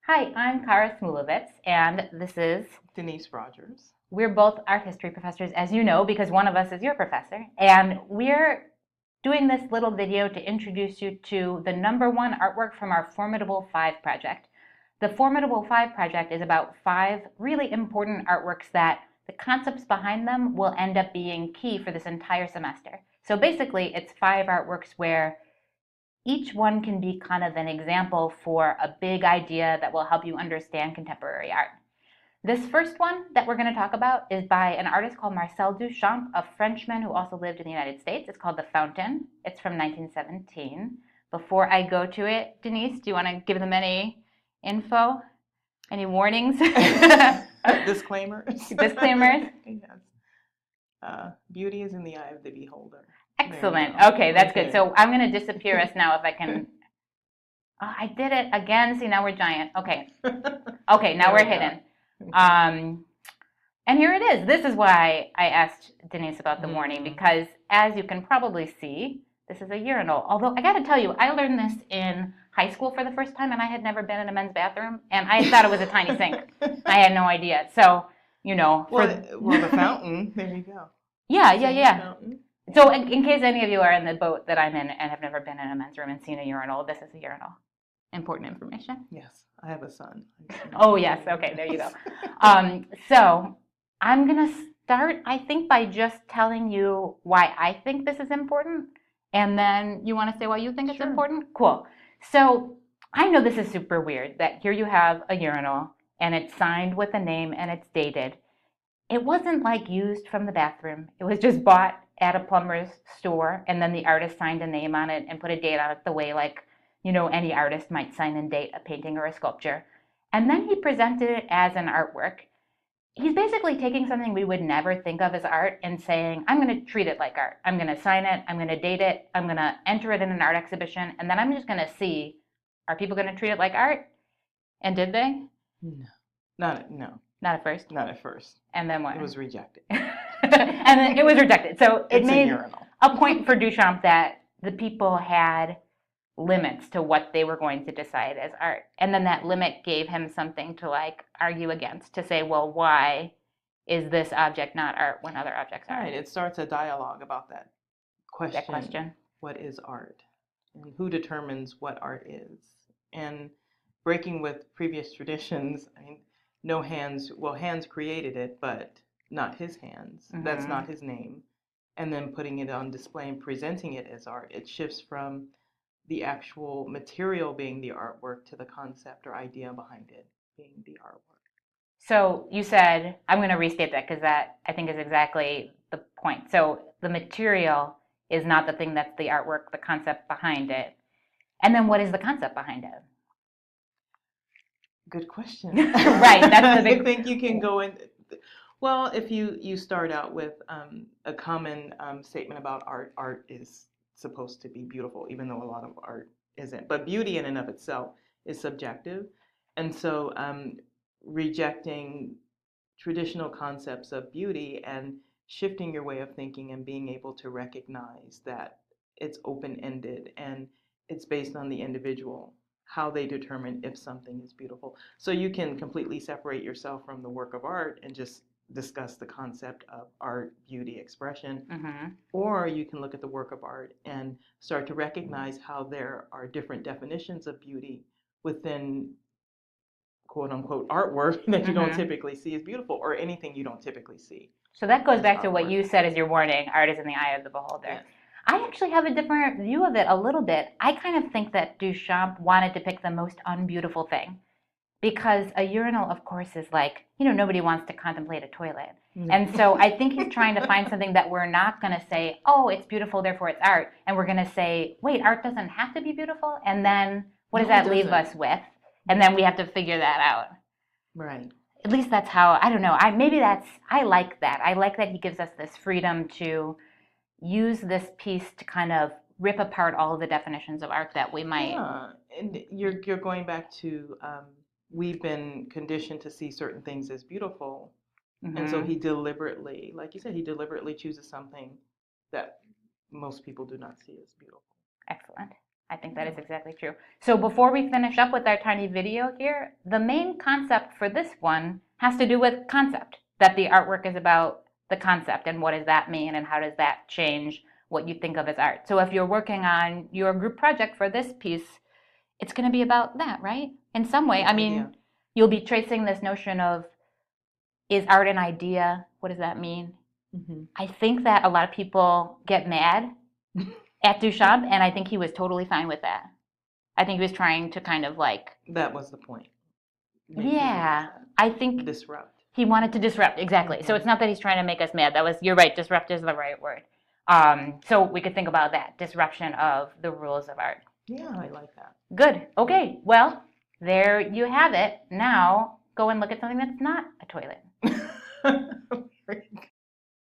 Hi, I'm Kara Smulovitz, and this is Denise Rogers. we're both art history professors, as you know, because one of us is your professor, and we're doing this little video to introduce you to the #1 artwork from our Formidable 5 project. The Formidable 5 project is about 5 really important artworks that the concepts behind them will end up being key for this entire semester. So basically, it's 5 artworks where each one can be kind of an example for a big idea that will help you understand contemporary art. This first one that we're going to talk about is by an artist called Marcel Duchamp, a Frenchman who also lived in the United States. It's called The Fountain. It's from 1917. Before I go to it, Denise, do you want to give them any info? Any warnings? Disclaimers. Disclaimers? Yes. Beauty is in the eye of the beholder. Excellent. Okay, that's good. So I'm going to disappear us now if I can. Oh, I did it again. See, now we're giant. Okay. Okay, now we're hidden. And here it is. This is why I asked Denise about the warning, because as you can probably see, this is a urinal. Although I got to tell you, I learned this in high school for the first time, and I had never been in a men's bathroom, and I thought it was a tiny sink. I had no idea. So, you know. Well, the fountain, there you go. Yeah. Fountain. So in case any of you are in the boat that I'm in and have never been in a men's room and seen a urinal, this is a urinal. Important information. Yes, I have a son. Oh, yes. Okay, there you go. So I'm going to start, I think, by just telling you why I think this is important. And then you want to say why you think it's important? Cool. So I know this is super weird that here you have a urinal and it's signed with a name and it's dated. It wasn't like used from the bathroom. It was just bought at a plumber's store, and then the artist signed a name on it and put a date on it the way, like, you know, any artist might sign and date a painting or a sculpture. And then he presented it as an artwork. He's basically taking something we would never think of as art and saying, I'm going to treat it like art. I'm going to sign it. I'm going to date it. I'm going to enter it in an art exhibition. And then I'm just going to see, are people going to treat it like art? And did they? No. No. Not at first? Not at first. And then what? It was rejected. And then it was rejected. So it made a point for Duchamp that the people had limits to what they were going to decide as art. And then that limit gave him something to like argue against, to say, well, why is this object not art when other objects are? Right. It starts a dialogue about that question. What is art? And who determines what art is? And breaking with previous traditions, I mean, no hands, well, hands created it, but not his hands. That's not his name. And then putting it on display and presenting it as art. It shifts from the actual material being the artwork to the concept or idea behind it being the artwork. So you said, I'm going to restate that because that I think is exactly the point. So the material is not the thing that's the artwork, the concept behind it. And then what is the concept behind it? Good question. Right, that's the big. I think you can go in. Well, if you start out with a common statement about art, art is supposed to be beautiful, even though a lot of art isn't. But beauty in and of itself is subjective, and so rejecting traditional concepts of beauty and shifting your way of thinking and being able to recognize that it's open-ended and it's based on the individual, how they determine if something is beautiful. So you can completely separate yourself from the work of art and just discuss the concept of art, beauty, expression, or you can look at the work of art and start to recognize how there are different definitions of beauty within quote-unquote artwork that you don't typically see as beautiful, or anything you don't typically see. So that goes back to what you said as your warning, art is in the eye of the beholder. Yes. I actually have a different view of it a little bit. I kind of think that Duchamp wanted to pick the most unbeautiful thing, because a urinal, of course, is like, you know, nobody wants to contemplate a toilet. And so I think he's trying to find something that we're not going to say, oh, it's beautiful, therefore it's art. And we're going to say, wait, art doesn't have to be beautiful? And then what does that leave us with? And then we have to figure that out. Right. At least that's how, I don't know, I like that. I like that he gives us this freedom to use this piece to kind of rip apart all of the definitions of art that we might. Yeah, and you're going back to, we've been conditioned to see certain things as beautiful. And so he deliberately, like you said, he deliberately chooses something that most people do not see as beautiful. Excellent. I think that is exactly true. So before we finish up with our tiny video here, the main concept for this one has to do with concept, that the artwork is about the concept and what does that mean and how does that change what you think of as art. So if you're working on your group project for this piece, it's going to be about that, right? In some way. I mean, you'll be tracing this notion of, is art an idea? What does that mean? Mm-hmm. I think that a lot of people get mad at Duchamp, and I think he was totally fine with that. I think he was trying to kind of like... That was the point. Yeah, I think... Disrupt. He wanted to disrupt, exactly. Mm-hmm. So it's not that he's trying to make us mad. You're right, disrupt is the right word. So we could think about that, disruption of the rules of art. Yeah, I like that. Good. Okay, well, there you have it. Now, go and look at something that's not a toilet. Very good.